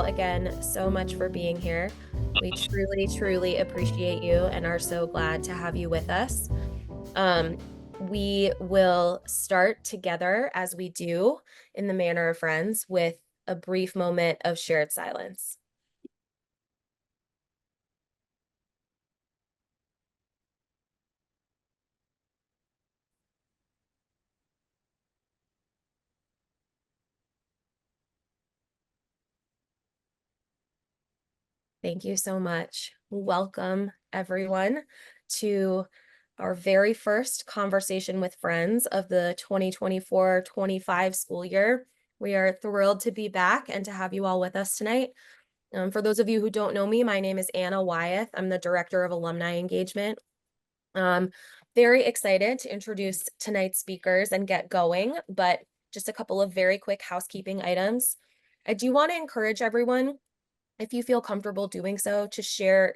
again so much for being here. We truly, truly appreciate you and are so glad to have you with us. We will start together, as we do in the manner of friends, with a brief moment of shared silence. Thank you so much. Welcome, everyone, to our very first conversation with friends of the 2024-25 school year. We are thrilled to be back and to have you all with us tonight. For those of you who don't know me, my name is Anna Wyeth. I'm the Director of Alumni Engagement. Very excited to introduce tonight's speakers and get going, but just a couple of very quick housekeeping items. I do want to encourage everyone, if you feel comfortable doing so, to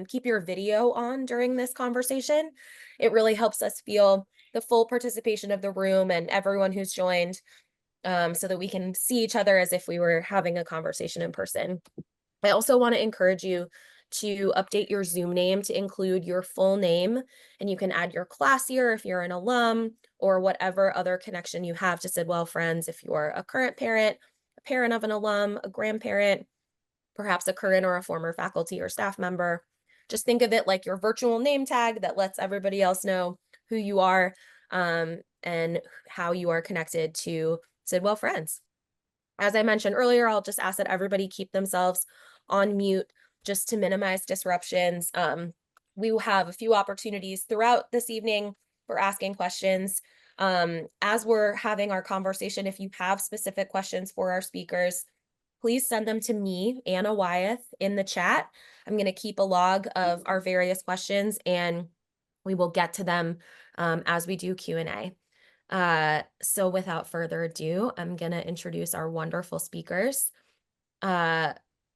keep your video on during this conversation. It really helps us feel the full participation of the room and everyone who's joined, so that we can see each other as if we were having a conversation in person. I also want to encourage you to update your Zoom name to include your full name, and you can add your class year if you're an alum, or whatever other connection you have to Sidwell Friends if you're a current parent, a parent of an alum, a grandparent, perhaps a current or a former faculty or staff member. Just think of it like your virtual name tag that lets everybody else know who you are, and how you are connected to Sidwell Friends. As I mentioned earlier, I'll just ask that everybody keep themselves on mute just to minimize disruptions. We will have a few opportunities throughout this evening for asking questions. As we're having our conversation, if you have specific questions for our speakers, please send them to me, Anna Wyeth, in the chat. I'm going to keep a log of our various questions, and we will get to them as we do Q&A. So without further ado, I'm going to introduce our wonderful speakers.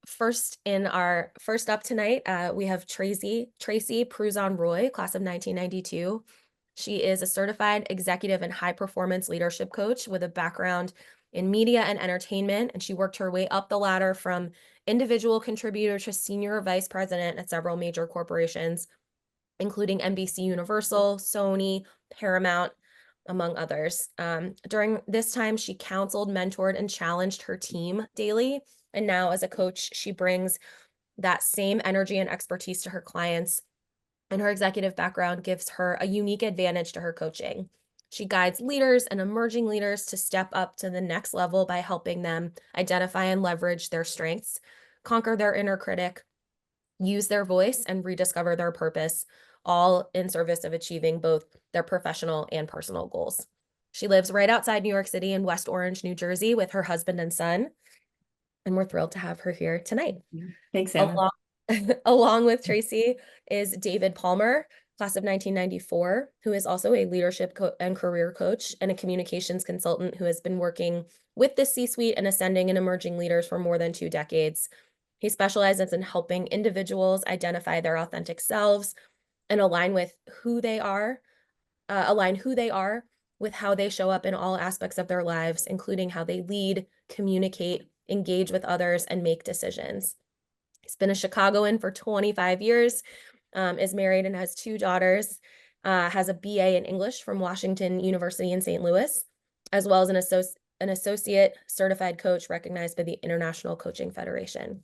First up tonight, we have Tracy Pruzan-Roy, class of 1992. She is a certified executive and high performance leadership coach with a background in media and entertainment, and she worked her way up the ladder from individual contributor to senior vice president at several major corporations, including NBC Universal, Sony, Paramount, among others. During this time, she counseled, mentored, and challenged her team daily. And now as a coach, she brings that same energy and expertise to her clients. And her executive background gives her a unique advantage to her coaching. She guides leaders and emerging leaders to step up to the next level by helping them identify and leverage their strengths, conquer their inner critic, use their voice, and rediscover their purpose, all in service of achieving both their professional and personal goals. She lives right outside New York City in West Orange, New Jersey, with her husband and son, and we're thrilled to have her here tonight. Thanks, Anna. Along with Tracy is David Polmer, class of 1994, who is also a leadership and career coach and a communications consultant who has been working with the C-suite and ascending and emerging leaders for more than 2 decades. He specializes in helping individuals identify their authentic selves and align who they are with how they show up in all aspects of their lives, including how they lead, communicate, engage with others, and make decisions. He's been a Chicagoan for 25 years, is married and has 2 daughters, has a BA in English from Washington University in St. Louis, as well as an associate certified coach recognized by the International Coaching Federation.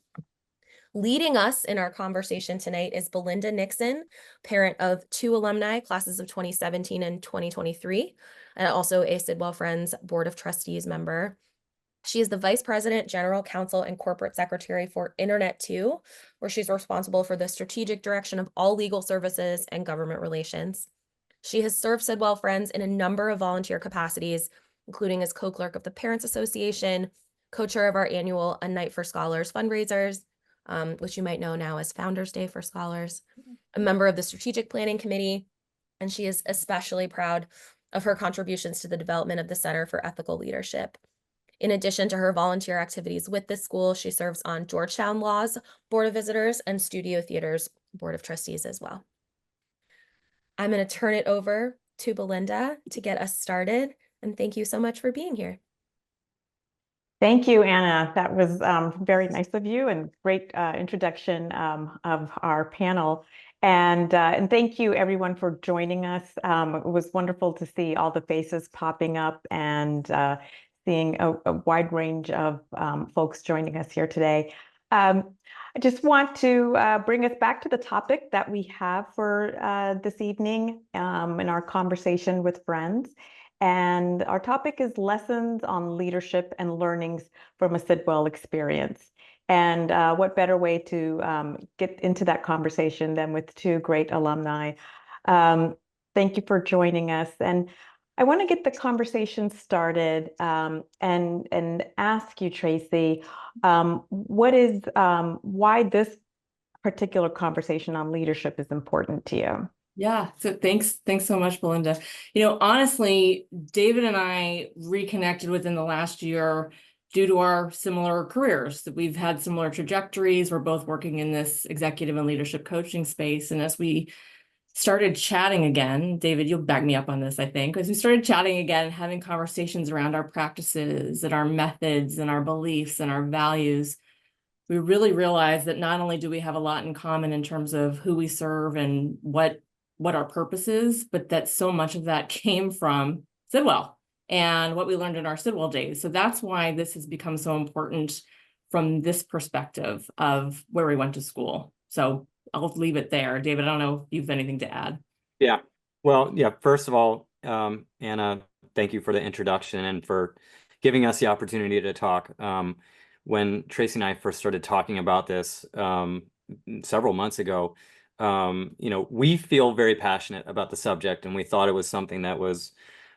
Leading us in our conversation tonight is Belinda Nixon, parent of 2 alumni, classes of 2017 and 2023, and also a Sidwell Friends Board of Trustees member. She is the Vice President, General Counsel, and Corporate Secretary for Internet2, where she's responsible for the strategic direction of all legal services and government relations. She has served Sidwell Friends in a number of volunteer capacities, including as co-clerk of the Parents Association, co-chair of our annual A Night for Scholars fundraisers, which you might know now as Founders Day for Scholars, a member of the Strategic Planning Committee, and she is especially proud of her contributions to the development of the Center for Ethical Leadership. In addition to her volunteer activities with the school, she serves on Georgetown Law's Board of Visitors and Studio Theater's Board of Trustees as well. I'm going to turn it over to Belinda to get us started, and thank you so much for being here. Thank you, Anna. That was very nice of you and great introduction of our panel. And thank you everyone for joining us. It was wonderful to see all the faces popping up and seeing a wide range of folks joining us here today. I just want to bring us back to the topic that we have for this evening in our conversation with friends. And our topic is lessons on leadership and learnings from a Sidwell experience. And what better way to get into that conversation than with two great alumni. Thank you for joining us. And I want to get the conversation started and ask you, Tracy, why this particular conversation on leadership is important to you? Yeah, so thanks so much, Belinda. Honestly, David and I reconnected within the last year due to our similar careers, that we've had similar trajectories. We're both working in this executive and leadership coaching space. And as we started chatting again, David, you'll back me up on this, I think, as we started chatting again, having conversations around our practices and our methods and our beliefs and our values, we really realized that not only do we have a lot in common in terms of who we serve and what our purpose is, but that so much of that came from Sidwell and what we learned in our Sidwell days. So that's why this has become so important from this perspective of where we went to school. So I'll leave it there. David, I don't know if you have anything to add. Yeah. Well, yeah, first of all, Anna, thank you for the introduction and for giving us the opportunity to talk. When Tracy and I first started talking about this several months ago, we feel very passionate about the subject, and we thought it was something that was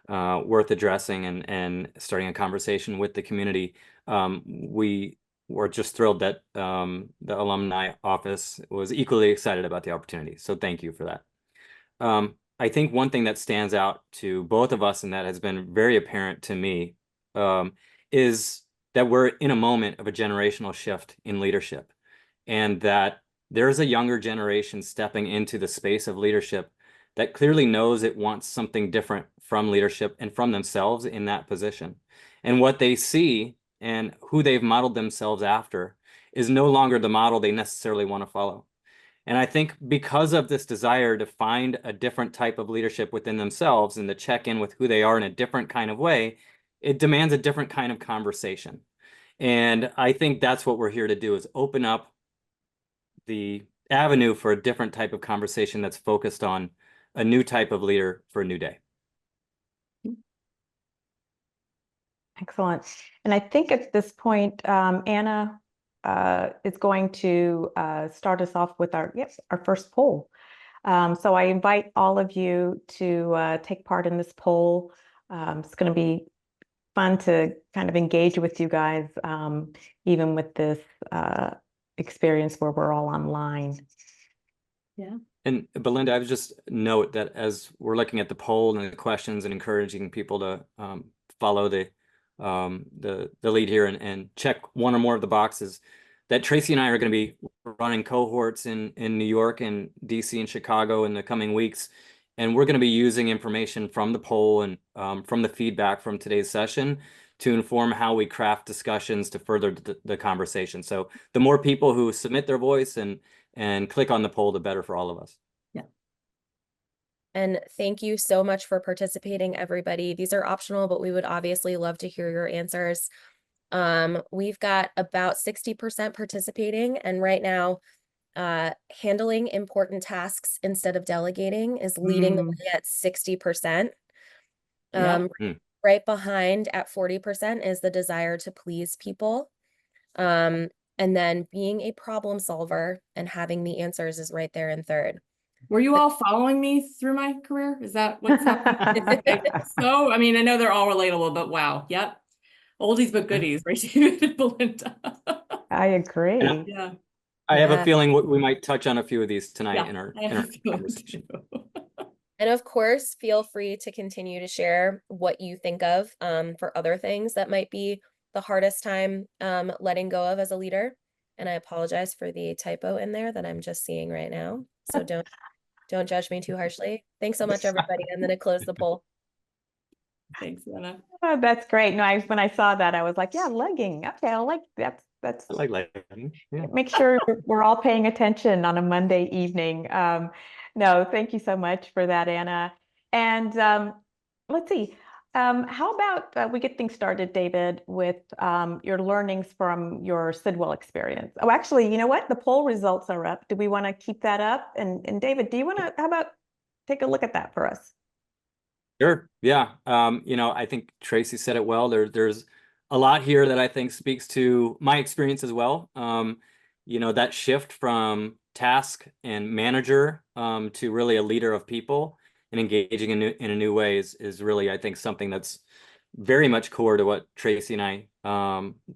worth addressing and starting a conversation with the community. We were just thrilled that the alumni office was equally excited about the opportunity. So thank you for that. I think one thing that stands out to both of us and that has been very apparent to me is that we're in a moment of a generational shift in leadership, and that there's a younger generation stepping into the space of leadership that clearly knows it wants something different from leadership and from themselves in that position. And what they see and who they've modeled themselves after is no longer the model they necessarily want to follow. And I think because of this desire to find a different type of leadership within themselves and to check in with who they are in a different kind of way, it demands a different kind of conversation. And I think that's what we're here to do, is open up the avenue for a different type of conversation that's focused on a new type of leader for a new day. Excellent. And I think at this point, Anna is going to start us off with our first poll. So I invite all of you to take part in this poll. It's going to be fun to kind of engage with you guys, even with this experience where we're all online. Yeah. And Belinda, I would just note that as we're looking at the poll and the questions and encouraging people to follow the lead here and check one or more of the boxes, that Tracy and I are going to be running cohorts in New York and DC and Chicago in the coming weeks. And we're going to be using information from the poll and from the feedback from today's session to inform how we craft discussions to further the conversation. So the more people who submit their voice and click on the poll, the better for all of us. Yeah. And thank you so much for participating, everybody. These are optional, but we would obviously love to hear your answers. We've got about 60% participating, and right now, handling important tasks instead of delegating is leading the way at 60%. Right behind at 40% is the desire to please people. And then being a problem solver and having the answers is right there in third. Were you all following me through my career? Is that what's happening? So, I mean, I know they're all relatable, but wow. Yep. Oldies but goodies, right, David and Belinda? I agree. Yeah. I have a feeling we might touch on a few of these tonight in our conversation. And of course, feel free to continue to share what you think of for other things that might be the hardest time letting go of as a leader. And I apologize for the typo in there that I'm just seeing right now. So don't judge me too harshly. Thanks so much, everybody. I'm going to close the poll. Thanks, Anna. Oh, that's great. No, when I saw that, I was like, yeah, legging. Okay, I like that's I like lighting. Yeah. make sure we're all paying attention on a Monday evening. No, thank you so much for that, Anna. And let's see. How about we get things started, David, with your learnings from your Sidwell experience? Oh, actually, you know what? The poll results are up. Do we want to keep that up? And David, do you want to, how about take a look at that for us? Sure. Yeah. I think Tracy said it well. There's a lot here that I think speaks to my experience as well. That shift from task and manager to really a leader of people and engaging in a new way is really, I think, something that's very much core to what Tracy and I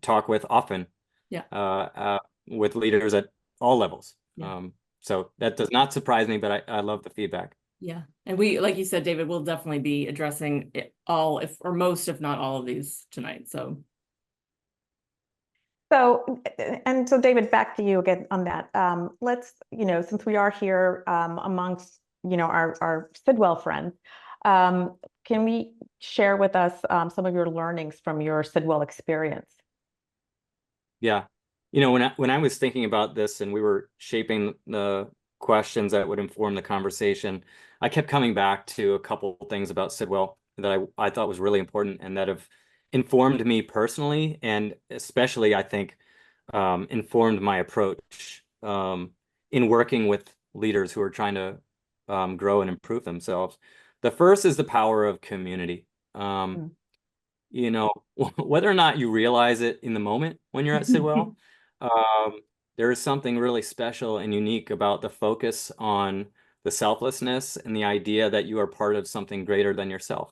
talk with often. Yeah. With leaders at all levels. Yeah. So that does not surprise me, but I love the feedback. Yeah. And we, like you said, David, we'll definitely be addressing it all, or most, if not all of these tonight. So. So David, back to you again on that. Let's, since we are here amongst, our Sidwell friends, can we share with us some of your learnings from your Sidwell experience? Yeah. When I was thinking about this and we were shaping the questions that would inform the conversation, I kept coming back to a couple things about Sidwell that I thought was really important and that have informed me personally, and especially, I think, informed my approach in working with leaders who are trying to grow and improve themselves. The first is the power of community. Whether or not you realize it in the moment when you're at Sidwell, there is something really special and unique about the focus on the selflessness and the idea that you are part of something greater than yourself.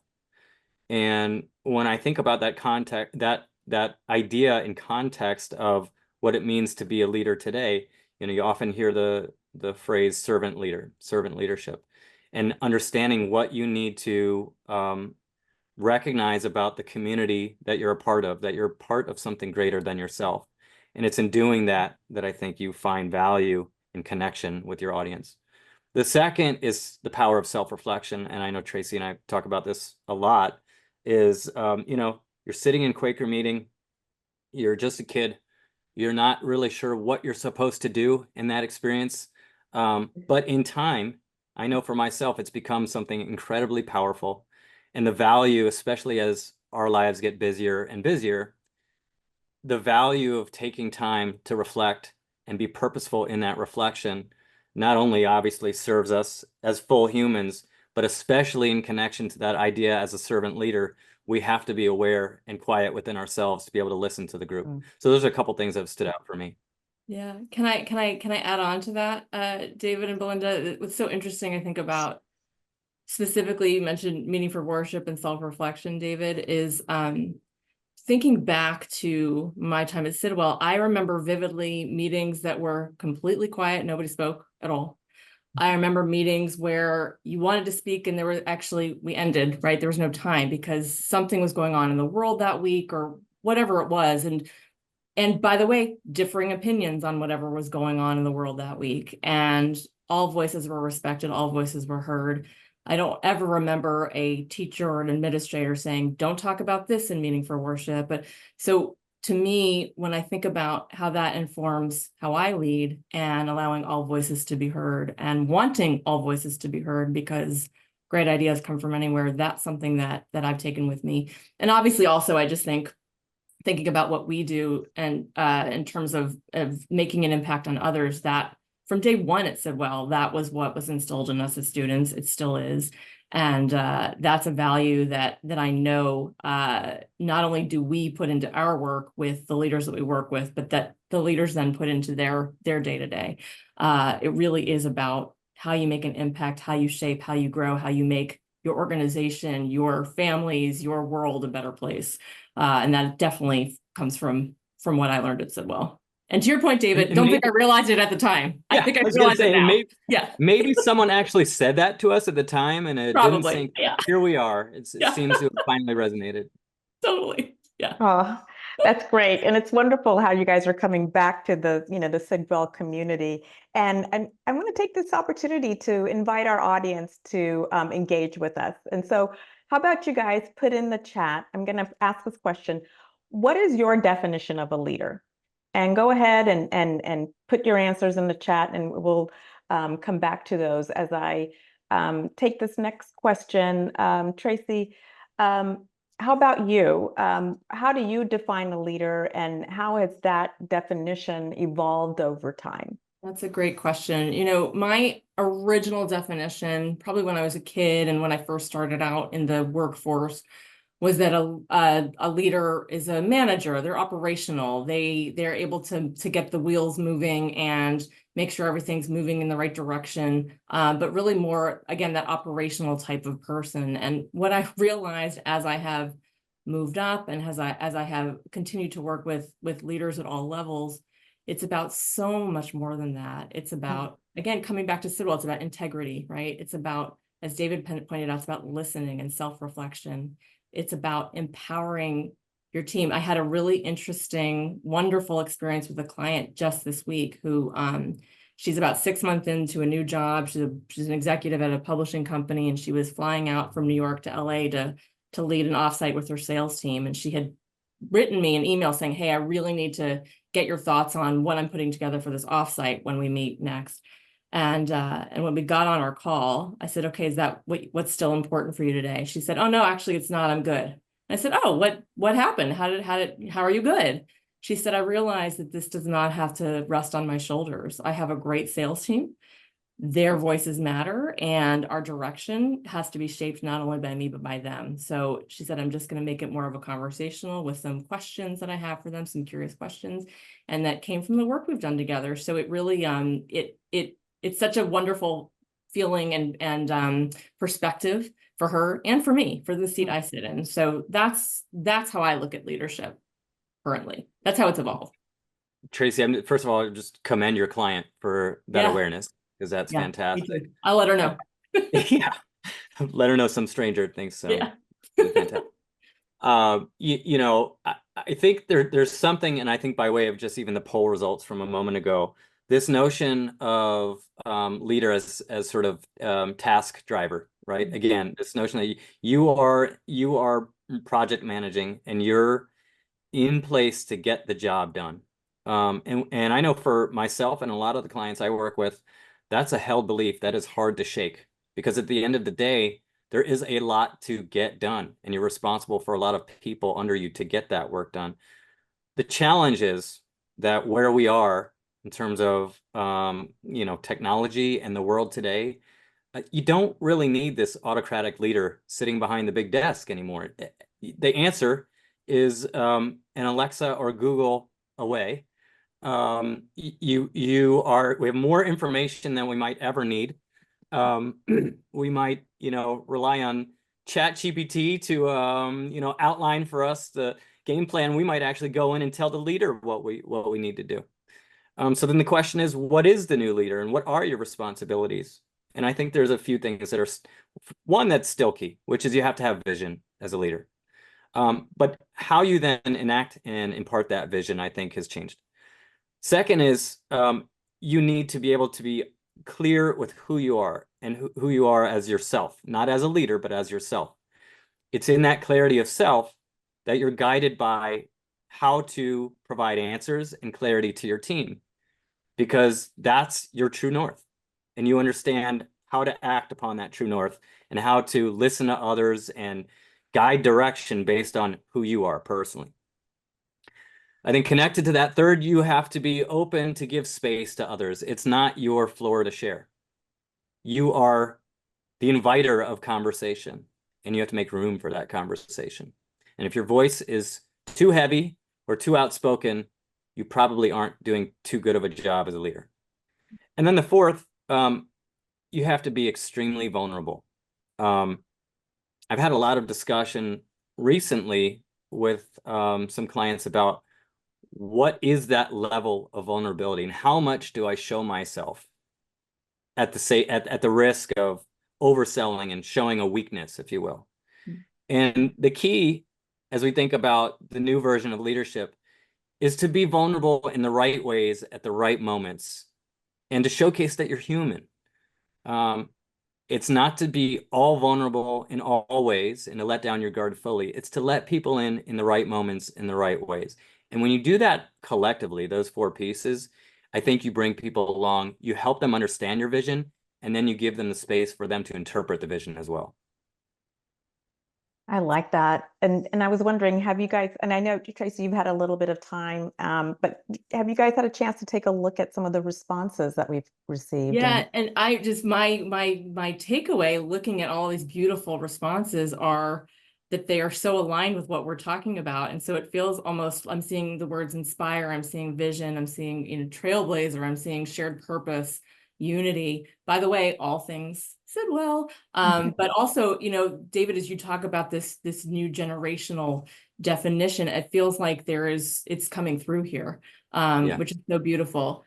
And when I think about that context, that idea in context of what it means to be a leader today, you often hear the phrase servant leadership, and understanding what you need to recognize about the community that you're a part of, that you're part of something greater than yourself. And it's in doing that I think you find value and connection with your audience. The second is the power of self-reflection. And I know Tracy and I talk about this a lot, is, you're sitting in Quaker meeting, you're just a kid, you're not really sure what you're supposed to do in that experience. But in time, I know for myself, it's become something incredibly powerful. And the value, especially as our lives get busier and busier, the value of taking time to reflect and be purposeful in that reflection not only obviously serves us as full humans, but especially in connection to that idea as a servant leader, we have to be aware and quiet within ourselves to be able to listen to the group. So those are a couple things that have stood out for me. Yeah. Can I add on to that, David and Belinda? What's so interesting, I think, about specifically, you mentioned meaning for worship and self-reflection, David, is thinking back to my time at Sidwell. I remember vividly meetings that were completely quiet. Nobody spoke at all. I remember meetings where you wanted to speak and we ended, right? There was no time because something was going on in the world that week or whatever it was. And by the way, differing opinions on whatever was going on in the world that week. And all voices were respected, all voices were heard. I don't ever remember a teacher or an administrator saying, don't talk about this in meeting for worship. But so to me, when I think about how that informs how I lead and allowing all voices to be heard and wanting all voices to be heard, because great ideas come from anywhere, that's something that I've taken with me. And obviously also, I just thinking about what we do and in terms of making an impact on others, that from day one at Sidwell, that was what was instilled in us as students. It still is. And that's a value that I know not only do we put into our work with the leaders that we work with, but that the leaders then put into their day-to-day. It really is about how you make an impact, how you shape, how you grow, how you make your organization, your families, your world a better place. And that definitely comes from what I learned at Sidwell. And to your point, David, don't think I realized it at the time. Yeah, I think I realized it now. Maybe someone actually said that to us at the time and it didn't sink. Yeah. Here we are. It seems to have finally resonated. Totally. Yeah. Oh, That's great. And it's wonderful how you guys are coming back to the, the Sidwell community. And I want to take this opportunity to invite our audience to engage with us. And so how about you guys put in the chat? I'm going to ask this question. What is your definition of a leader? And go ahead and put your answers in the chat, and we'll come back to those as I take this next question. Tracy, how about you? How do you define a leader, and how has that definition evolved over time? That's a great question. My original definition, probably when I was a kid and when I first started out in the workforce, was that a leader is a manager. They're operational. They're able to get the wheels moving and make sure everything's moving in the right direction. But really more, again, that operational type of person. And what I realized as I have moved up and as I have continued to work with leaders at all levels, it's about so much more than that. It's about, again, coming back to Sidwell, it's about integrity, right? It's about, as David pointed out, it's about listening and self-reflection. It's about empowering your team. I had a really interesting, wonderful experience with a client just this week who she's about 6 months into a new job. She's an executive at a publishing company, and she was flying out from New York to LA to lead an offsite with her sales team. And she had written me an email saying, hey, I really need to get your thoughts on what I'm putting together for this offsite when we meet next. And when we got on our call, I said, okay, is that what's still important for you today? She said, oh, no, actually, it's not. I'm good. And I said, oh, what happened? How are you good? She said, I realized that this does not have to rest on my shoulders. I have a great sales team. Their voices matter, and our direction has to be shaped not only by me, but by them. So she said, I'm just going to make it more of a conversational with some questions that I have for them, some curious questions. And that came from the work we've done together. So it really, it's such a wonderful feeling and perspective for her and for me, for the seat I sit in. So that's how I look at leadership currently. That's how it's evolved. Tracy, first of all, just commend your client for that awareness, because that's fantastic. I'll let her know. Yeah, let her know some stranger thinks so. Yeah. Really fantastic. I think there's something, and I think by way of just even the poll results from a moment ago, this notion of leader as sort of task driver, right? Again, this notion that you are project managing and you're in place to get the job done. And I know for myself and a lot of the clients I work with, that's a held belief that is hard to shake, because at the end of the day, there is a lot to get done, and you're responsible for a lot of people under you to get that work done. The challenge is that where we are in terms of technology and the world today, you don't really need this autocratic leader sitting behind the big desk anymore. The answer is an Alexa or Google away. We have more information than we might ever need. We might, rely on ChatGPT to, outline for us the game plan. We might actually go in and tell the leader what we need to do. So then the question is, what is the new leader, and what are your responsibilities? And I think there's a few things that are, one that's still key, which is you have to have vision as a leader. But how you then enact and impart that vision, I think, has changed. Second is you need to be able to be clear with who you are, and who you are as yourself, not as a leader, but as yourself. It's in that clarity of self that you're guided by how to provide answers and clarity to your team, because that's your true north. And you understand how to act upon that true north and how to listen to others and guide direction based on who you are personally. I think connected to that, third, you have to be open to give space to others. It's not your floor to share. You are the inviter of conversation, and you have to make room for that conversation. And if your voice is too heavy or too outspoken, you probably aren't doing too good of a job as a leader. And then the fourth, you have to be extremely vulnerable. I've had a lot of discussion recently with some clients about what is that level of vulnerability, and how much do I show myself at the risk of overselling and showing a weakness, if you will. And the key as we think about the new version of leadership, is to be vulnerable in the right ways at the right moments and to showcase that you're human. It's not to be all vulnerable in all ways and to let down your guard fully. It's to let people in the right moments, in the right ways. And when you do that collectively, those four pieces, I think you bring people along, you help them understand your vision, and then you give them the space for them to interpret the vision as well. I like that. And I was wondering, have you guys, and I know, Tracy, you've had a little bit of time, but have you guys had a chance to take a look at some of the responses that we've received? Yeah, and I just my takeaway looking at all these beautiful responses are that they are so aligned with what we're talking about. And so it feels almost, I'm seeing the words inspire, I'm seeing vision, I'm seeing, trailblazer, I'm seeing shared purpose, unity. By the way, all things Sidwell. But also, David, as you talk about this new generational definition, it feels like it's coming through here, which is so beautiful.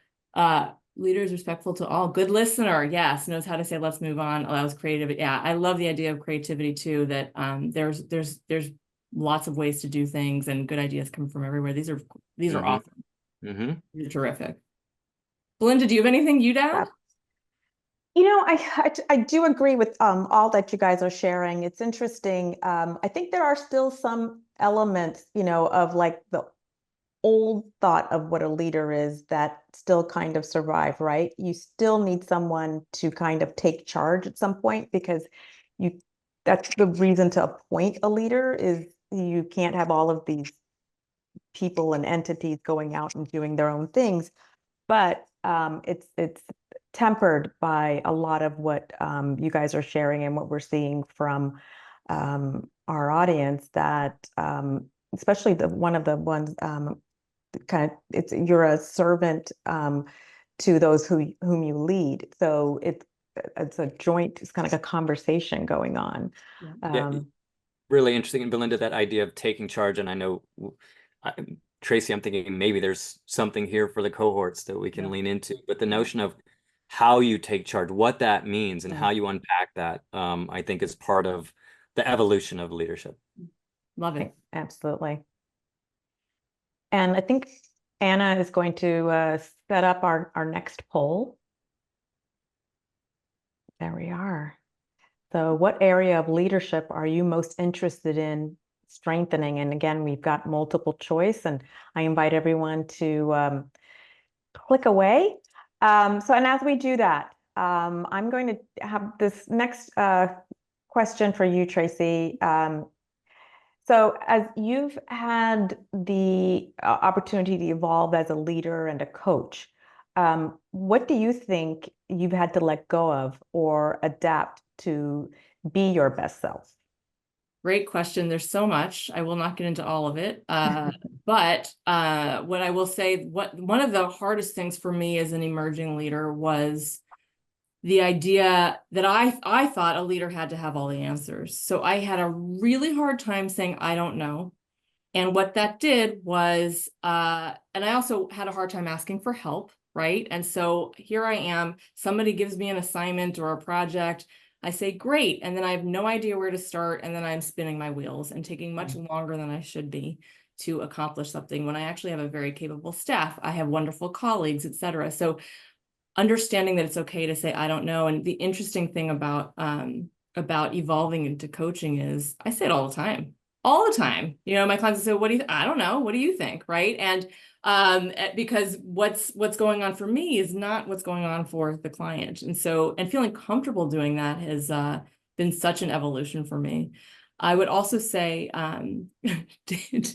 Leaders respectful to all, good listener, yes, knows how to say let's move on, allows creativity. Yeah, I love the idea of creativity too, that there's lots of ways to do things and good ideas come from everywhere. These are awesome. These are terrific. Belinda, do you have anything you'd add? I do agree with all that you guys are sharing. It's interesting. I think there are still some elements, of like the old thought of what a leader is that still kind of survive, right? You still need someone to kind of take charge at some point, because that's the reason to appoint a leader, is you can't have all of these people and entities going out and doing their own things. But it's tempered by a lot of what you guys are sharing and what we're seeing from our audience, that especially one of the ones, you're a servant to those whom you lead. So it's a joint, it's kind of like a conversation going on. Really interesting. And Belinda, that idea of taking charge, and I know, Tracy, I'm thinking maybe there's something here for the cohorts that we can lean into, but the notion of how you take charge, what that means, and how you unpack that, I think is part of the evolution of leadership. Love it. Absolutely. And I think Anna is going to set up our next poll. There we are. So what area of leadership are you most interested in strengthening? And again, we've got multiple choice, and I invite everyone to click away. And as we do that, I'm going to have this next question for you, Tracy. So as you've had the opportunity to evolve as a leader and a coach, what do you think you've had to let go of or adapt to be your best self? Great question. There's so much. I will not get into all of it. But what I will say, one of the hardest things for me as an emerging leader was the idea that I thought a leader had to have all the answers. So I had a really hard time saying, I don't know. And what that did was, and I also had a hard time asking for help, right? And so here I am, somebody gives me an assignment or a project, I say, great. And then I have no idea where to start. And then I'm spinning my wheels and taking much longer than I should be to accomplish something, when I actually have a very capable staff. I have wonderful colleagues, et cetera. So understanding that it's okay to say, I don't know. And the interesting thing about evolving into coaching is I say it all the time. My clients say, what do you, I don't know. What do you think? Right. And because what's going on for me is not what's going on for the client. And feeling comfortable doing that has been such an evolution for me. I would also say,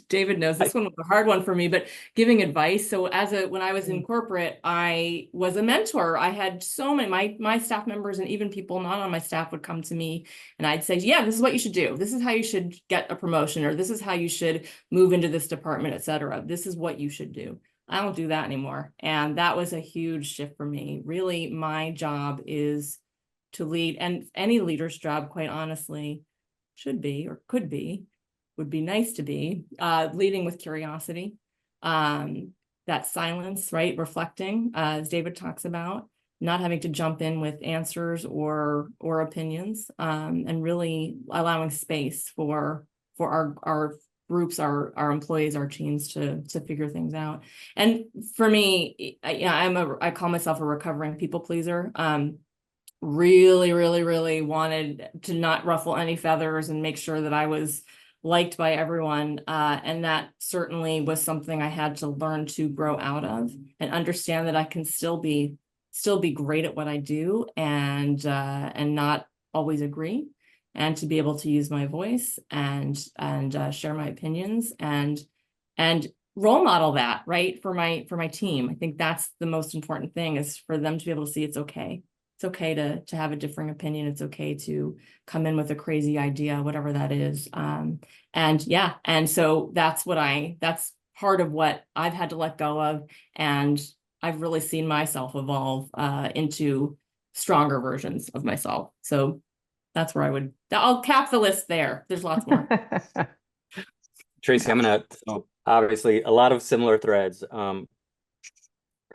David knows this one was a hard one for me, but giving advice. So when I was in corporate, I was a mentor. I had so many, my staff members and even people not on my staff would come to me and I'd say, yeah, this is what you should do. This is how you should get a promotion, or this is how you should move into this department, et cetera. This is what you should do. I don't do that anymore. And that was a huge shift for me. Really, my job is to lead, and any leader's job, quite honestly, should be, or could be, would be nice to be, leading with curiosity, that silence, right? Reflecting, as David talks about, not having to jump in with answers or opinions, and really allowing space for our groups, our employees, our teams to figure things out. And for me, I call myself a recovering people pleaser. Really, really, really wanted to not ruffle any feathers and make sure that I was liked by everyone. And that certainly was something I had to learn to grow out of and understand that I can still be great at what I do and not always agree, and to be able to use my voice and share my opinions and role model that, right, for my team. I think that's the most important thing, is for them to be able to see it's okay. It's okay to have a differing opinion. It's okay to come in with a crazy idea, whatever that is. And so that's part of what I've had to let go of. And I've really seen myself evolve into stronger versions of myself. So that's where I'll cap the list there. There's lots more. Tracy, so obviously a lot of similar threads.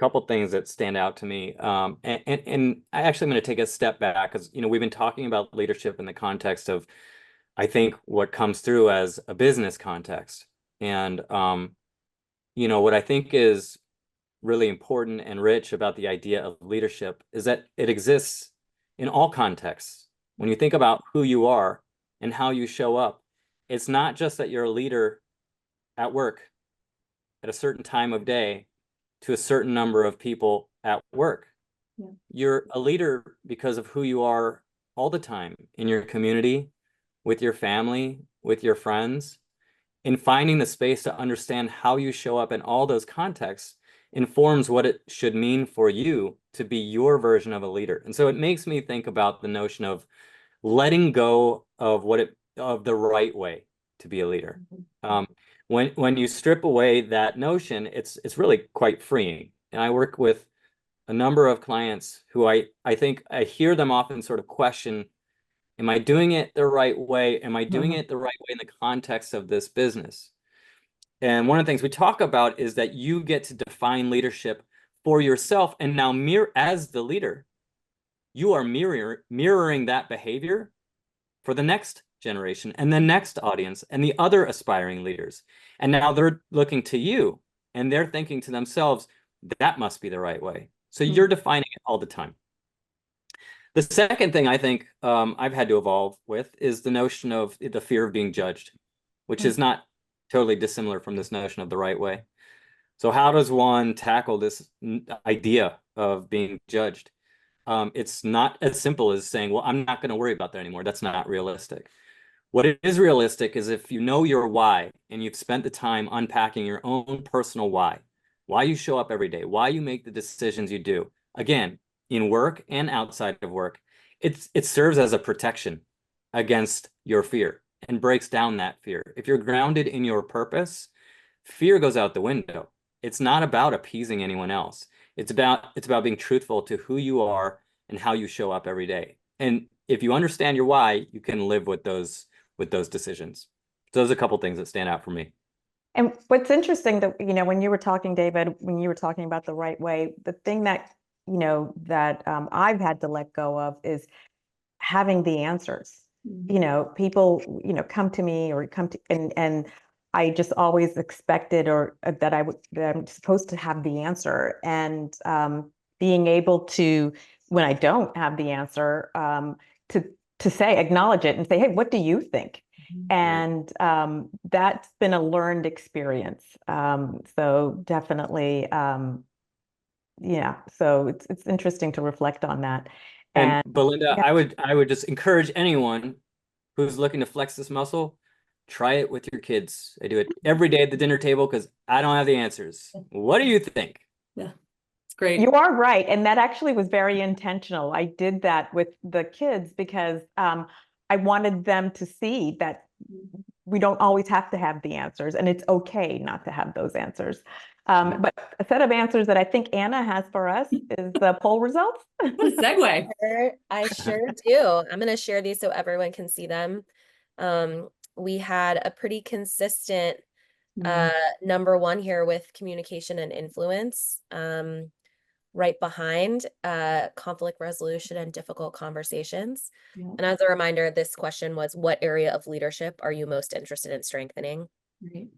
Couple things that stand out to me. And I actually am going to take a step back, because, we've been talking about leadership in the context of, I think, what comes through as a business context. And, what I think is really important and rich about the idea of leadership is that it exists in all contexts. When you think about who you are and how you show up, it's not just that you're a leader at work at a certain time of day to a certain number of people at work. Yeah. You're a leader because of who you are all the time in your community, with your family, with your friends. In finding the space to understand how you show up in all those contexts informs what it should mean for you to be your version of a leader. And so it makes me think about the notion of letting go of the right way to be a leader. When you strip away that notion, it's really quite freeing. And I work with a number of clients who I think I hear them often sort of question, am I doing it the right way? Am I doing it the right way in the context of this business? And one of the things we talk about is that you get to define leadership for yourself. And now as the leader, you are mirroring that behavior for the next generation and the next audience and the other aspiring leaders. And now they're looking to you and they're thinking to themselves, that must be the right way. So you're defining it all the time. The second thing I think I've had to evolve with is the notion of the fear of being judged, which is not totally dissimilar from this notion of the right way. So how does one tackle this idea of being judged? It's not as simple as saying, well, I'm not going to worry about that anymore. That's not realistic. What is realistic is if you know your why and you've spent the time unpacking your own personal why you show up every day, why you make the decisions you do, again, in work and outside of work, it serves as a protection against your fear and breaks down that fear. If you're grounded in your purpose, fear goes out the window. It's not about appeasing anyone else. It's about being truthful to who you are and how you show up every day. And if you understand your why, you can live with those decisions. So those are a couple things that stand out for me. And what's interesting that, when you were talking, David, when you were talking about the right way, the thing that, I've had to let go of is having the answers. People, come to me or and I just always expected that I'm supposed to have the answer, and being able to, when I don't have the answer, to acknowledge it and say, hey, what do you think? And that's been a learned experience. So definitely, so it's interesting to reflect on that. And Belinda, yeah. I would just encourage anyone who's looking to flex this muscle, try it with your kids. I do it every day at the dinner table because I don't have the answers. What do you think? Yeah, it's great. You are right. And that actually was very intentional. I did that with the kids because I wanted them to see that we don't always have to have the answers, and it's okay not to have those answers. But a set of answers that I think Anna has for us is the poll results. What a segue. I sure do. I'm going to share these so everyone can see them. We had a pretty consistent number one here with communication and influence. Right behind conflict resolution and difficult conversations. Yeah. And as a reminder, this question was, what area of leadership are you most interested in strengthening? Right.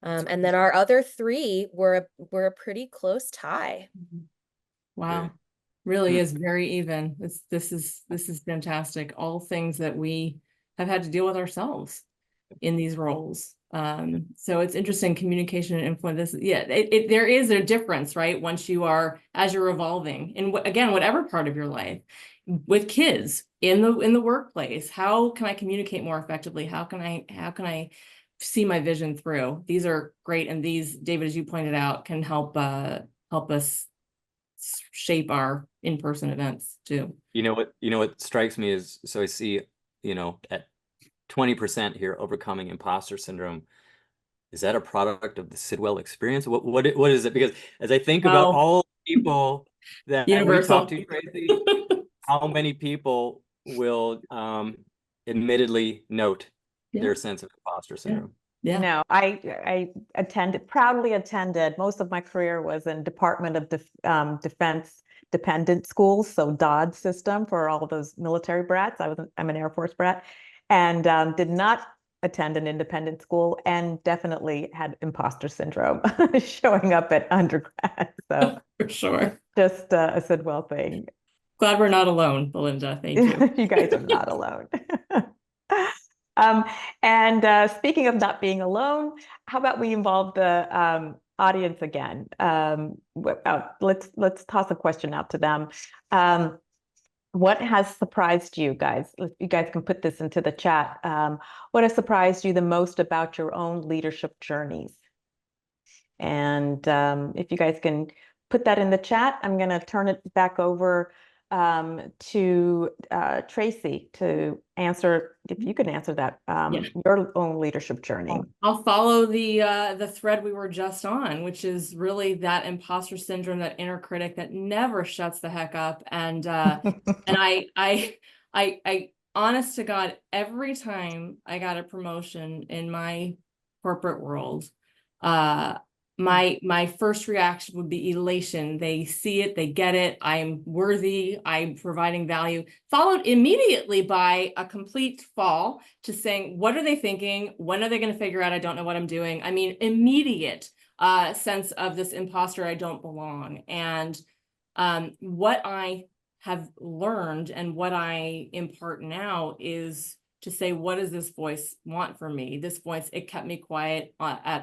And then our other three were a pretty close tie. Wow. Good. Really Hmm. is very even. This is fantastic. All things that we have had to deal with ourselves in these roles. So it's interesting, communication and influence. Yeah, there is a difference, right? Once you are, as you're evolving in again, whatever part of your life, with kids in the workplace, how can I communicate more effectively? How can I see my vision through? These are great, and these, David, as you pointed out, can help us shape our in-person events too. You know what strikes me is, so I see, at 20% here, overcoming imposter syndrome. Is that a product of the Sidwell experience? What is it? Because as I think about Oh, all the people that we talked universal. to, Tracy, how many people will admittedly note Yeah, their sense of imposter yeah, syndrome? yeah. No, I proudly attended. Most of my career was in Department of Defense dependent schools, so DOD system for all those military brats. I'm an Air Force brat, and did not attend an independent school, and definitely had imposter syndrome showing up at undergrad. So For sure. just a Sidwell thing. Glad we're not alone, Belinda. Thank you. You guys are not alone. Um, and speaking of not being alone, how about we involve the audience again? Let's toss a question out to them. What has surprised you guys? You guys can put this into the chat. What has surprised you the most about your own leadership journeys? And if you guys can put that in the chat, I'm going to turn it back over to Tracy to answer, if you can answer that, Yeah. your own leadership journey. I'll follow the thread we were just on, which is really that imposter syndrome, that inner critic that never shuts the heck up. And I honest to God, every time I got a promotion in my corporate world, my first reaction would be elation. They see it, they get it, I'm worthy, I'm providing value, followed immediately by a complete fall to saying, what are they thinking? When are they going to figure out I don't know what I'm doing? I mean, immediate sense of this imposter, I don't belong. And what I have learned and what I impart now is to say, what does this voice want from me? This voice, it kept me quiet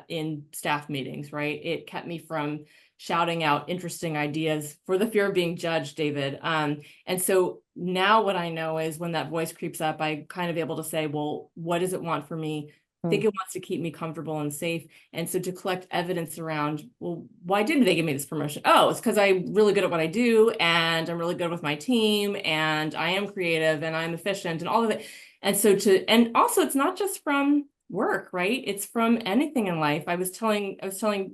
in staff meetings, right? It kept me from shouting out interesting ideas for the fear of being judged, David. And so now what I know is when that voice creeps up, I kind of able to say, well, what does it want from me? I think it wants to keep me comfortable and safe. And so to collect evidence around, well, why didn't they give me this promotion? Oh, it's because I'm really good at what I do, and I'm really good with my team, and I am creative, and I'm efficient, and all of it. And so and also it's not just from work, right? It's from anything in life. I was telling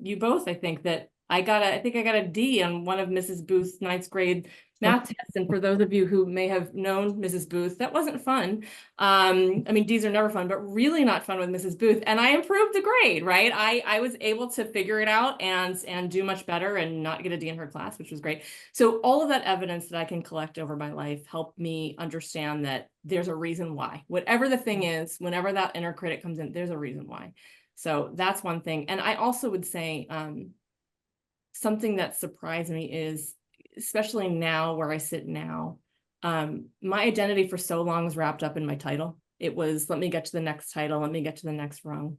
you both, I think that I got a D on one of Mrs. Booth's ninth grade math tests. And for those of you who may have known Mrs. Booth, that wasn't fun. I mean, D's are never fun, but really not fun with Mrs. Booth. And I improved the grade, right? I was able to figure it out and do much better and not get a D in her class, which was great. So all of that evidence that I can collect over my life helped me understand that there's a reason why. Whatever the thing is, whenever that inner critic comes in, there's a reason why. So that's one thing. And I also would say something that surprised me is, especially now where I sit now, my identity for so long was wrapped up in my title. It was, let me get to the next title, let me get to the next rung.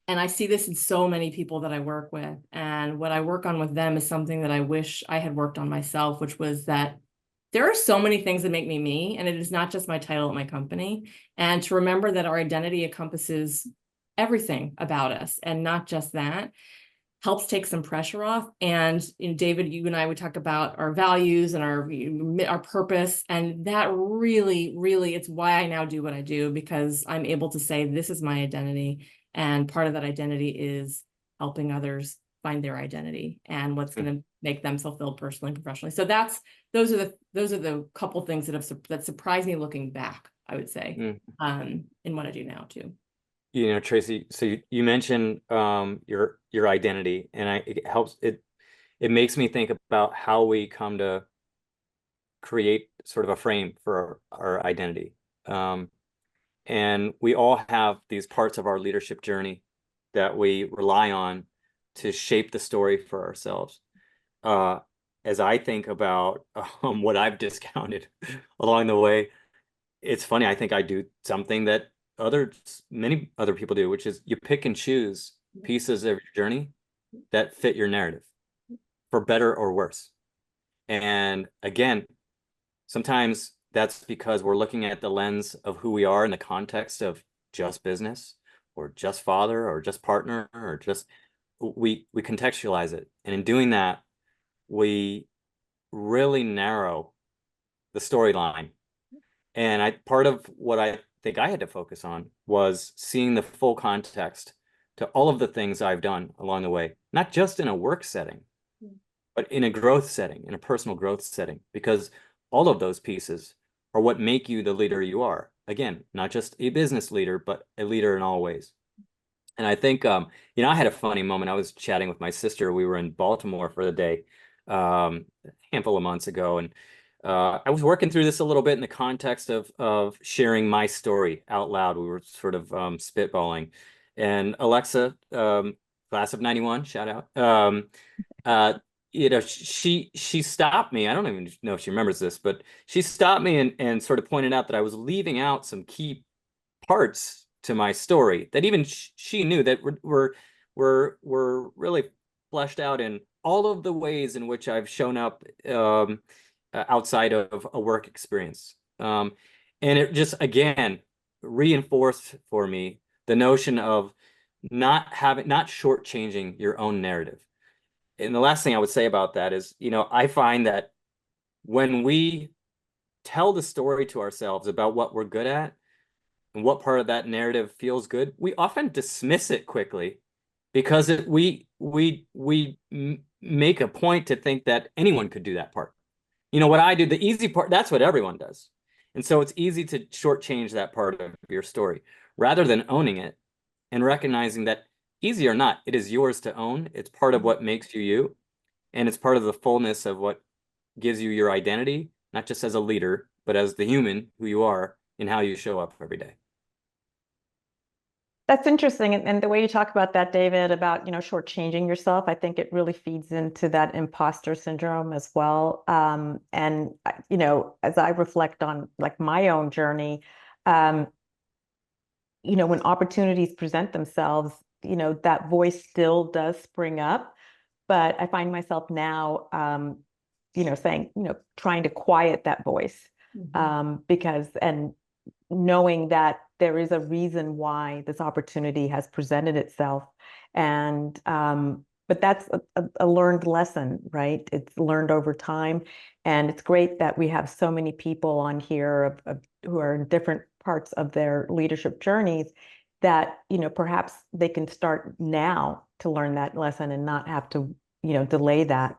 And I see this in so many people that I work with. And what I work on with them is something that I wish I had worked on myself, which was that there are so many things that make me me, and it is not just my title at my company. And to remember that our identity encompasses everything about us and not just that, helps take some pressure off. And David, you and I would talk about our values and our purpose, and that really, really, it's why I now do what I do, because I'm able to say this is my identity, and part of that identity is helping others find their identity and what's going to make them fulfilled personally and professionally. So those are the couple things that surprised me looking back, I would say, in what I do now too. Tracy, so you mentioned your identity, and it makes me think about how we come to create sort of a frame for our identity. And we all have these parts of our leadership journey that we rely on to shape the story for ourselves. As I think about what I've discounted along the way, it's funny. I think I do something that many other people do, which is you pick and choose pieces of your journey that fit your narrative, for better or worse. And again, sometimes that's because we're looking at the lens of who we are in the context of just business or just father or just partner or just we contextualize it. And in doing that, we really narrow the storyline. And part of what I think I had to focus on was seeing the full context to all of the things I've done along the way, not just in a work setting, but in a growth setting, in a personal growth setting, because all of those pieces are what make you the leader you are. Again, not just a business leader, but a leader in all ways. And I think, I had a funny moment. I was chatting with my sister. We were in Baltimore for the day, a handful of months ago. And I was working through this a little bit in the context of sharing my story out loud. We were sort of spitballing. And Alexa, class of 91, shout out. She stopped me. I don't even know if she remembers this, but she stopped me and sort of pointed out that I was leaving out some key parts to my story that even she knew that were really fleshed out in all of the ways in which I've shown up outside of a work experience. And it just, again, reinforced for me the notion of not shortchanging your own narrative. And the last thing I would say about that is, I find that when we tell the story to ourselves about what we're good at and what part of that narrative feels good, we often dismiss it quickly because we make a point to think that anyone could do that part. What I do, the easy part, that's what everyone does. And so it's easy to shortchange that part of your story rather than owning it and recognizing that, easy or not, it is yours to own. It's part of what makes you you. And it's part of the fullness of what gives you your identity, not just as a leader, but as the human who you are and how you show up every day. That's interesting. And the way you talk about that, David, about, shortchanging yourself, I think it really feeds into that imposter syndrome as well. And, as I reflect on like my own journey, when opportunities present themselves, that voice still does spring up. But I find myself now, saying, trying to quiet that voice because, and knowing that there is a reason why this opportunity has presented itself. And, but that's a learned lesson, right? It's learned over time. And it's great that we have so many people on here who are in different parts of their leadership journeys that, perhaps they can start now to learn that lesson and not have to, delay that.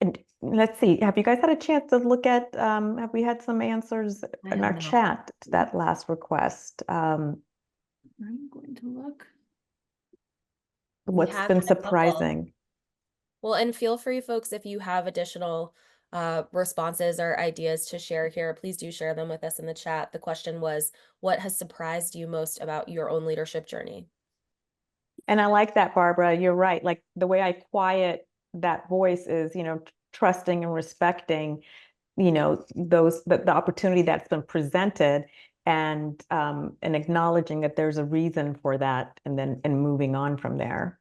And let's see, have you guys had a chance to look at, have we had some answers in our chat to that last request? I'm going to look. What's been surprising? Well, and feel free, folks, if you have additional responses or ideas to share here, please do share them with us in the chat. The question was, what has surprised you most about your own leadership journey? And I like that, Barbara. You're right. Like the way I quiet that voice is, trusting and respecting, the opportunity that's been presented and acknowledging that there's a reason for that and moving on from there.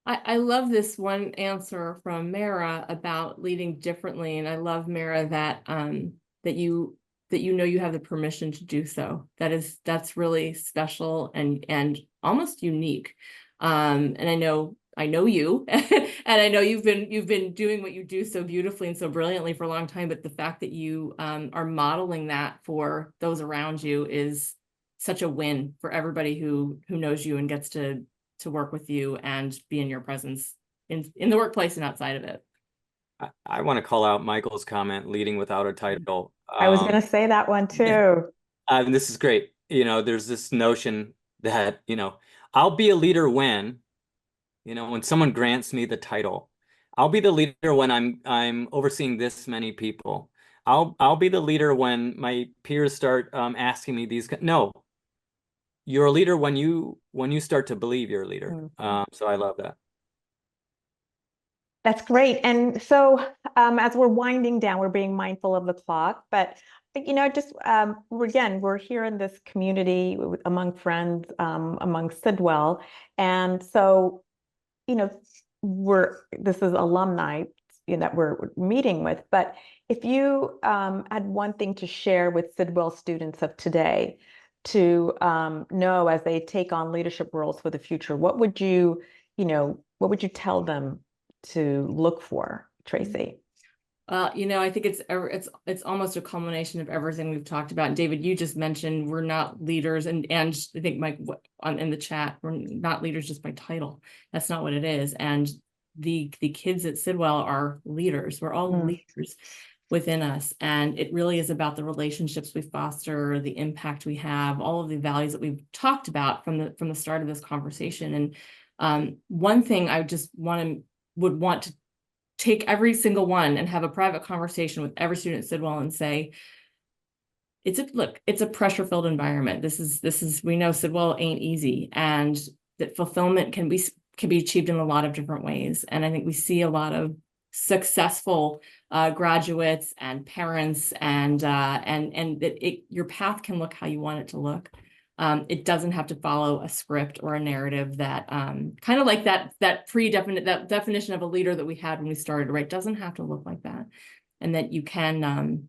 I love this one answer from Mara about leading differently. And I love, Mara, that that you have the permission to do so. That's really special and almost unique. And I know you and I know you've been doing what you do so beautifully and so brilliantly for a long time, but the fact that you are modeling that for those around you is such a win for everybody who knows you and gets to work with you and be in your presence in the workplace and outside of it. I want to call out Michael's comment, leading without a title. I was going to say that one too. This is great. There's this notion that, I'll be a leader when someone grants me the title. I'll be the leader when I'm overseeing this many people. I'll be the leader when my peers start asking me these. No, you're a leader when you start to believe you're a leader. So I love that. That's great. And so as we're winding down, we're being mindful of the clock, but just we're here in this community among friends, among Sidwell. And so, this is alumni that we're meeting with, but if you had one thing to share with Sidwell students of today to know as they take on leadership roles for the future, what would you tell them to look for, Tracy? I think it's almost a culmination of everything we've talked about. And David, you just mentioned we're not leaders, and I think Mike in the chat, we're not leaders just by title. That's not what it is. And the kids at Sidwell are leaders. We're all leaders within us, and it really is about the relationships we foster, the impact we have, all of the values that we've talked about from the start of this conversation. And one thing I just would want to take every single one and have a private conversation with every student at Sidwell and say, it's a pressure-filled environment. This is we know Sidwell ain't easy, and that fulfillment can be achieved in a lot of different ways. And I think we see a lot of successful graduates and parents, and that your path can look how you want it to look. It doesn't have to follow a script or a narrative that kind of like that definition of a leader that we had when we started, right? Doesn't have to look like that. And that you can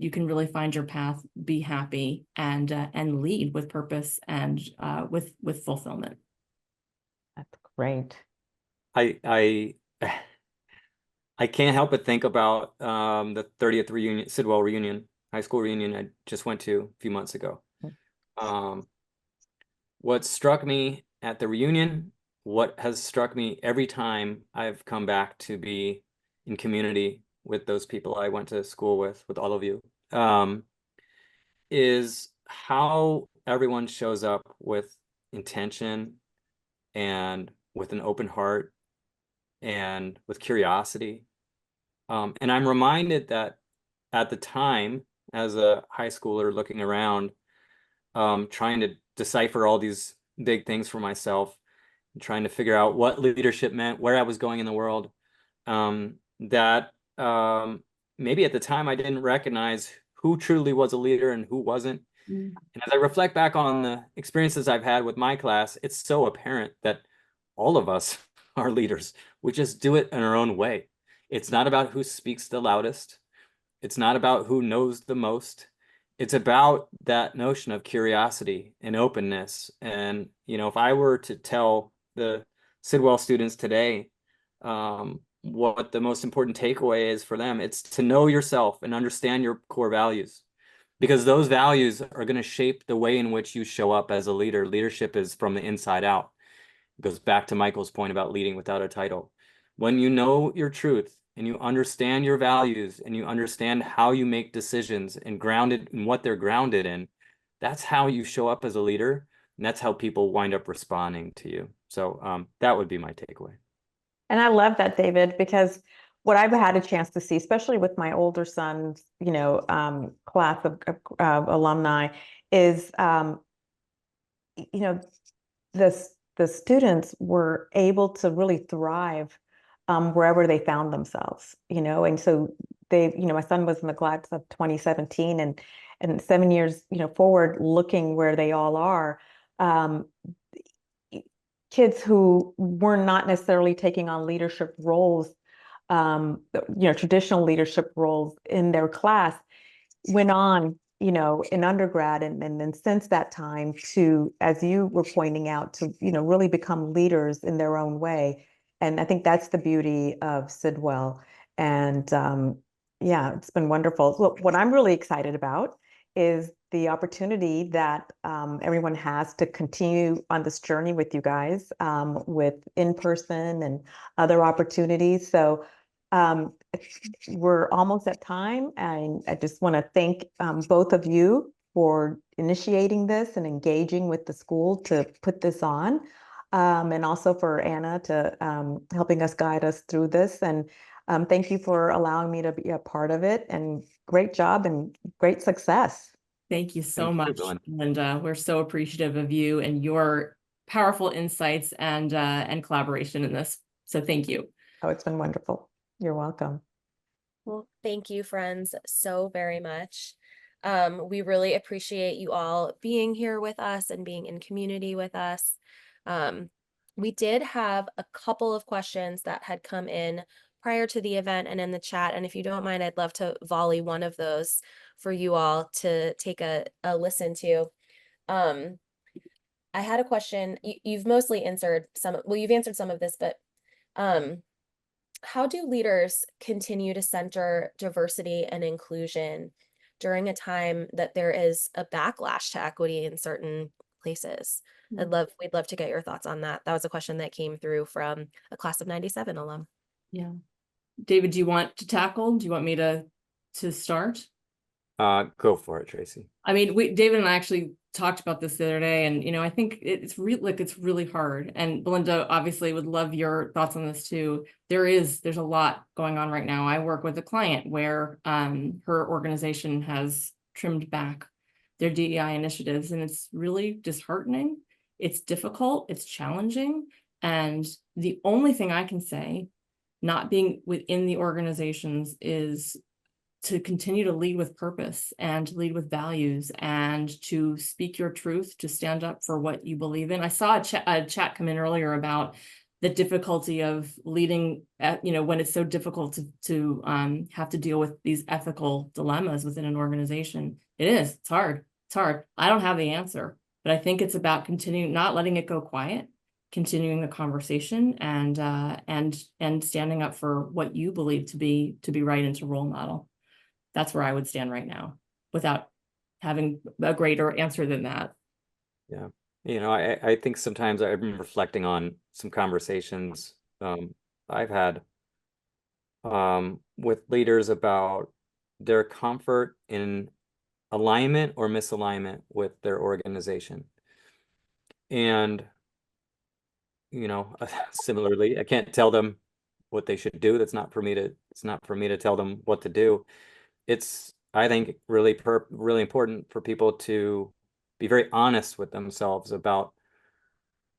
really find your path, be happy, and lead with purpose and with fulfillment. That's great. I can't help but think about the 30th Sidwell reunion, high school reunion I just went to a few months ago. What struck me at the reunion, what has struck me every time I've come back to be in community with those people I went to school with all of you, is how everyone shows up with intention and with an open heart and with curiosity. And I'm reminded that at the time, as a high schooler looking around, trying to decipher all these big things for myself, and trying to figure out what leadership meant, where I was going in the world, that maybe at the time I didn't recognize who truly was a leader and who wasn't. And as I reflect back on the experiences I've had with my class, it's so apparent that all of us are leaders. We just do it in our own way. It's not about who speaks the loudest. It's not about who knows the most. It's about that notion of curiosity and openness. And, if I were to tell the Sidwell students today what the most important takeaway is for them, it's to know yourself and understand your core values, because those values are going to shape the way in which you show up as a leader. Leadership is from the inside out. It goes back to Michael's point about leading without a title. When you know your truth and you understand your values and you understand how you make decisions and grounded in what they're grounded in, that's how you show up as a leader. And that's how people wind up responding to you. So that would be my takeaway. And I love that, David, because what I've had a chance to see, especially with my older son's, class of alumni, is, the students were able to really thrive wherever they found themselves, and so they, my son was in the class of 2017, and 7 years, forward, looking where they all are, kids who were not necessarily taking on leadership roles, traditional leadership roles in their class, went on, in undergrad, and then since that time to, as you were pointing out, to, really become leaders in their own way. And I think that's the beauty of Sidwell. And yeah, it's been wonderful. Look, what I'm really excited about is the opportunity that everyone has to continue on this journey with you guys, with in-person and other opportunities. So we're almost at time, and I just want to thank both of you for initiating this and engaging with the school to put this on, and also for Anna to helping us guide us through this. And thank you for allowing me to be a part of it, and great job and great success. Thank you so Thank you, much, Belinda. Linda. We're so appreciative of you and your powerful insights and collaboration in this. So thank you. Oh, it's been wonderful. You're welcome. Well, thank you, friends, so very much. We really appreciate you all being here with us and being in community with us. We did have a couple of questions that had come in prior to the event and in the chat. And if you don't mind, I'd love to volley one of those for you all to take a listen to. I had a question. You've mostly answered you've answered some of this, but how do leaders continue to center diversity and inclusion during a time that there is a backlash to equity in certain places? We'd love to get your thoughts on that. That was a question that came through from a class of 97 alum. Yeah. David, do you want to tackle? Do you want me to start? Go for it, Tracy. I mean, David and I actually talked about this the other day, and I think it's really hard. And Belinda obviously would love your thoughts on this too. There's a lot going on right now. I work with a client where her organization has trimmed back their DEI initiatives, and it's really disheartening. It's difficult, it's challenging, and the only thing I can say, not being within the organizations, is to continue to lead with purpose and to lead with values and to speak your truth, to stand up for what you believe in. I saw a chat come in earlier about the difficulty of leading when it's so difficult to have to deal with these ethical dilemmas within an organization. It's hard. I don't have the answer, but I think it's about continuing, not letting it go quiet, continuing the conversation and standing up for what you believe to be right and to role model. That's where I would stand right now without having a greater answer than that. Yeah. I think sometimes I've been reflecting on some conversations I've had with leaders about their comfort in alignment or misalignment with their organization. And, similarly, I can't tell them what they should do. It's not for me to tell them what to do. It's, I think, really important for people to be very honest with themselves about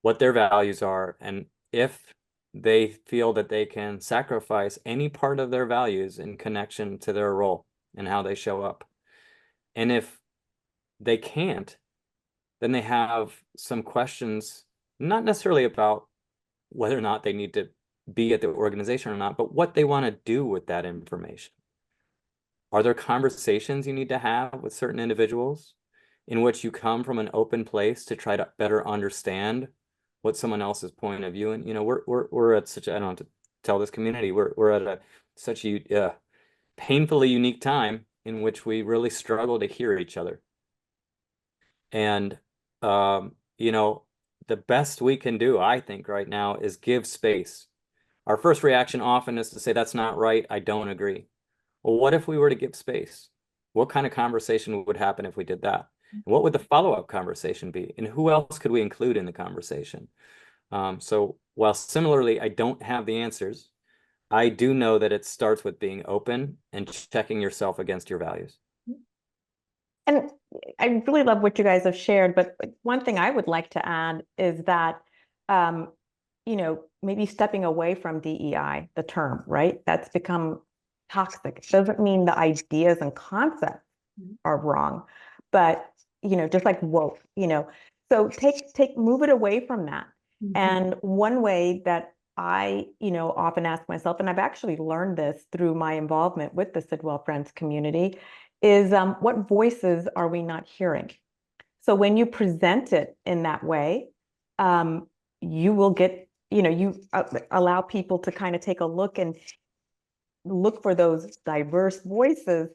what their values are, and if they feel that they can sacrifice any part of their values in connection to their role and how they show up. And if they can't, then they have some questions, not necessarily about whether or not they need to be at the organization or not, but what they want to do with that information. Are there conversations you need to have with certain individuals in which you come from an open place to try to better understand what someone else's point of view? And we're at such, I don't have to tell this community, we're at such a painfully unique time in which we really struggle to hear each other. And the best we can do, I think, right now is give space. Our first reaction often is to say, that's not right, I don't agree. Well, what if we were to give space? What kind of conversation would happen if we did that? And what would the follow-up conversation be? And who else could we include in the conversation? So while similarly, I don't have the answers, I do know that it starts with being open and checking yourself against your values. And I really love what you guys have shared, but one thing I would like to add is that, maybe stepping away from DEI, the term, right? That's become toxic. It doesn't mean the ideas and concepts are wrong, but, just like woke, so move it away from that. And one way that I, often ask myself, and I've actually learned this through my involvement with the Sidwell Friends community, is what voices are we not hearing? So when you present it in that way, you will get, you allow people to kind of take a look and look for those diverse voices,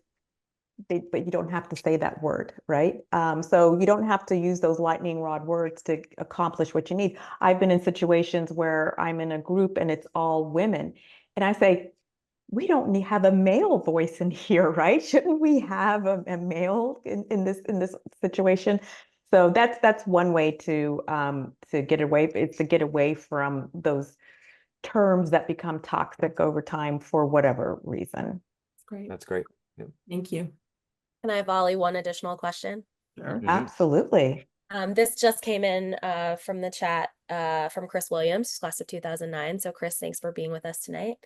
but you don't have to say that word, right? So you don't have to use those lightning rod words to accomplish what you need. I've been in situations where I'm in a group and it's all women, and I say, we don't have a male voice in here, right? Shouldn't we have a male in this situation? So that's one way to get away. It's to get away from those terms that become toxic over time for whatever reason. That's great. That's great. Yeah. Thank you. Can I volley one additional question? Sure. Absolutely. This just came in from the chat from Chris Williams, class of 2009. So Chris, thanks for being with us tonight.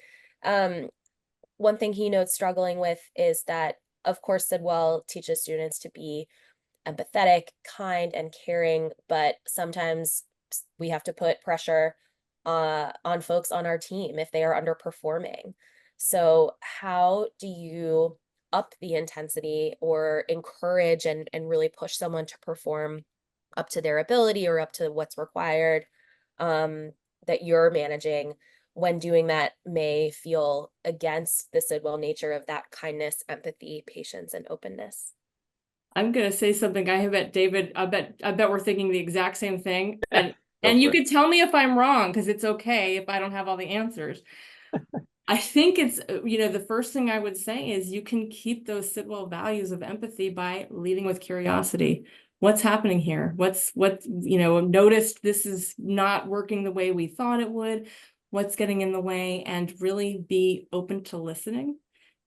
One thing he notes struggling with is that, of course, Sidwell teaches students to be empathetic, kind, and caring, but sometimes we have to put pressure on folks on our team if they are underperforming. So how do you up the intensity or encourage and really push someone to perform up to their ability or up to what's required that you're managing, when doing that may feel against the Sidwell nature of that kindness, empathy, patience, and openness? I'm gonna say something. I bet David, I bet we're thinking the exact same thing. And Go you for it. could tell me if I'm wrong, because it's okay if I don't have all the answers. I think it's, the first thing I would say is you can keep those Sidwell values of empathy by leading with curiosity. What's happening here? Noticed this is not working the way we thought it would. What's getting in the way? And really be open to listening.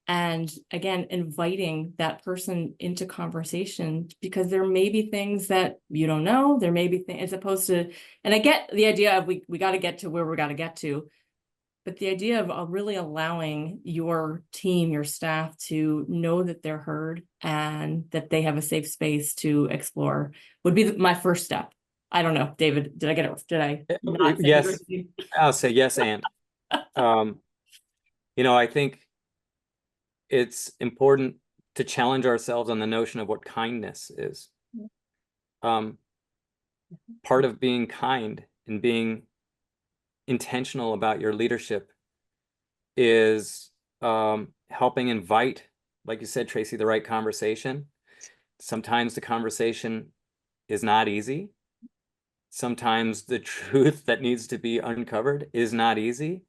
And again, inviting that person into conversation, because there may be things that you don't know. There may be things, as opposed to, and I get the idea of we got to get to where we got to get to. But the idea of really allowing your team, your staff to know that they're heard and that they have a safe space to explore would be my first step. I don't know, David, did I get it? Did I not say Yes, it? I'll say yes, and I think it's important to challenge ourselves on the notion of what kindness is. Part of being kind and being intentional about your leadership is helping invite, like you said, Tracy, the right conversation. Sometimes the conversation is not easy. Sometimes the truth that needs to be uncovered is not easy.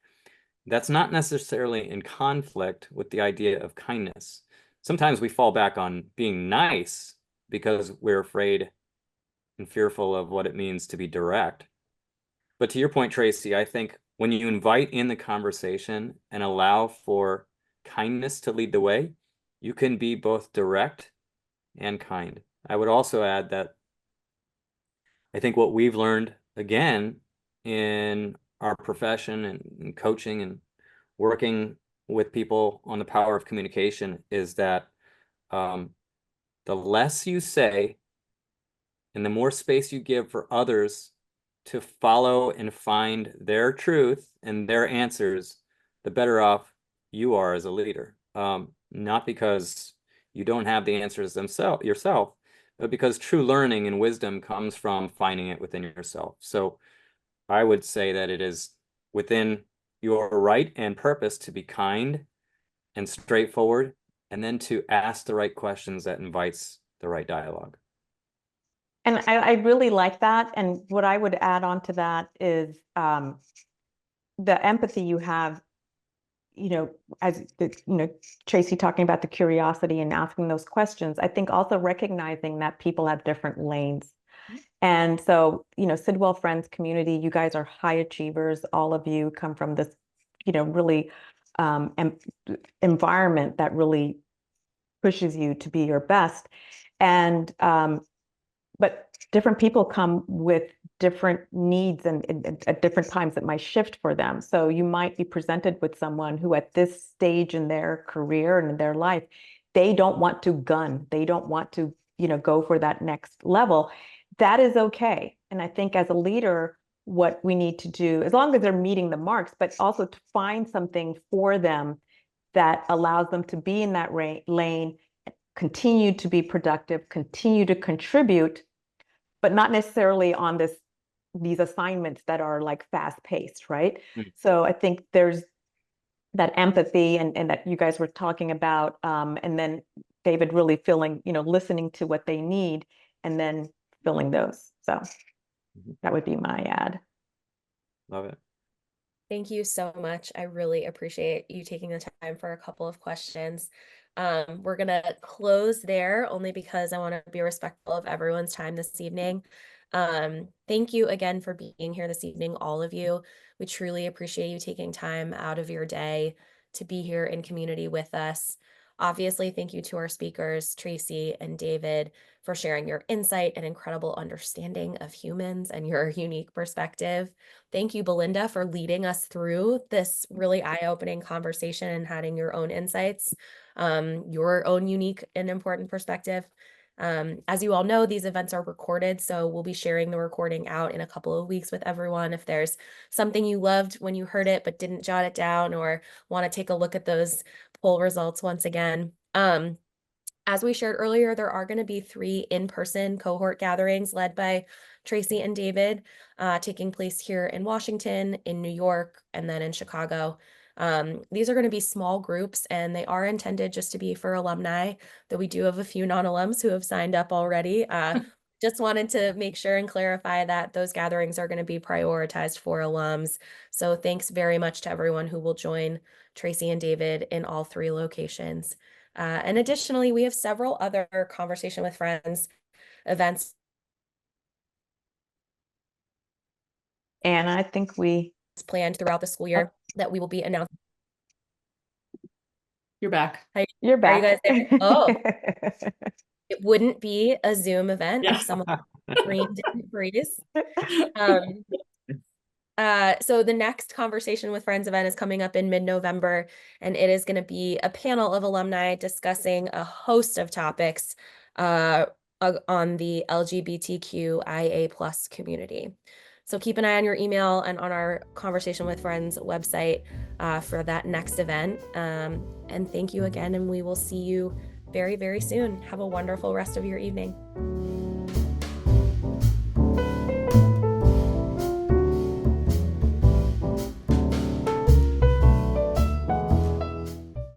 That's not necessarily in conflict with the idea of kindness. Sometimes we fall back on being nice because we're afraid and fearful of what it means to be direct. But to your point, Tracy, I think when you invite in the conversation and allow for kindness to lead the way, you can be both direct and kind. I would also add that I think what we've learned, again, in our profession and coaching and working with people on the power of communication is that the less you say and the more space you give for others to follow and find their truth and their answers, the better off you are as a leader. Not because you don't have the answers yourself, but because true learning and wisdom comes from finding it within yourself. So I would say that it is within your right and purpose to be kind and straightforward, and then to ask the right questions that invites the right dialogue. And I really like that. And what I would add on to that is the empathy you have, as Tracy talking about the curiosity and asking those questions. I think also recognizing that people have different lanes. And so, Sidwell Friends community, you guys are high achievers. All of you come from this, really environment that really pushes you to be your best. And but different people come with different needs and at different times it might shift for them. So you might be presented with someone who at this stage in their career and in their life, they don't want to gun. They don't want to, go for that next level. That is okay. And I think as a leader, what we need to do, as long as they're meeting the marks, but also to find something for them that allows them to be in that lane, continue to be productive, continue to contribute, but not necessarily on these assignments that are like fast paced, right? Mm-hmm. So I think there's that empathy and that you guys were talking about, and then David really listening to what they need and then filling those. So that would be my ad. Love it. Thank you so much. I really appreciate you taking the time for a couple of questions. We're going to close there only because I want to be respectful of everyone's time this evening. Thank you again for being here this evening, all of you. We truly appreciate you taking time out of your day to be here in community with us. Obviously, thank you to our speakers, Tracy and David, for sharing your insight and incredible understanding of humans and your unique perspective. Thank you, Belinda, for leading us through this really eye-opening conversation and having your own insights, your own unique and important perspective. As you all know, these events are recorded, so we'll be sharing the recording out in a couple of weeks with everyone. If there's something you loved when you heard it but didn't jot it down, or want to take a look at those poll results once again. As we shared earlier, there are going to be 3 in-person cohort gatherings led by Tracy and David, taking place here in Washington, in New York, and then in Chicago. These are going to be small groups, and they are intended just to be for alumni, though we do have a few non-alums who have signed up already. Just wanted to make sure and clarify that those gatherings are going to be prioritized for alums. So thanks very much to everyone who will join Tracy and David in all 3 locations. And additionally, we have several other Conversation with Friends events And I think we planned throughout the school year that we will be announcing. You're back. You're Are you guys back. there? Oh, it wouldn't be a Zoom event Yeah. if someone screen didn't freeze. So the next Conversation with Friends event is coming up in mid-November, and it is going to be a panel of alumni discussing a host of topics on the LGBTQIA+ community. So keep an eye on your email and on our Conversation with Friends website for that next event. And thank you again, and we will see you very, very soon. Have a wonderful rest of your evening.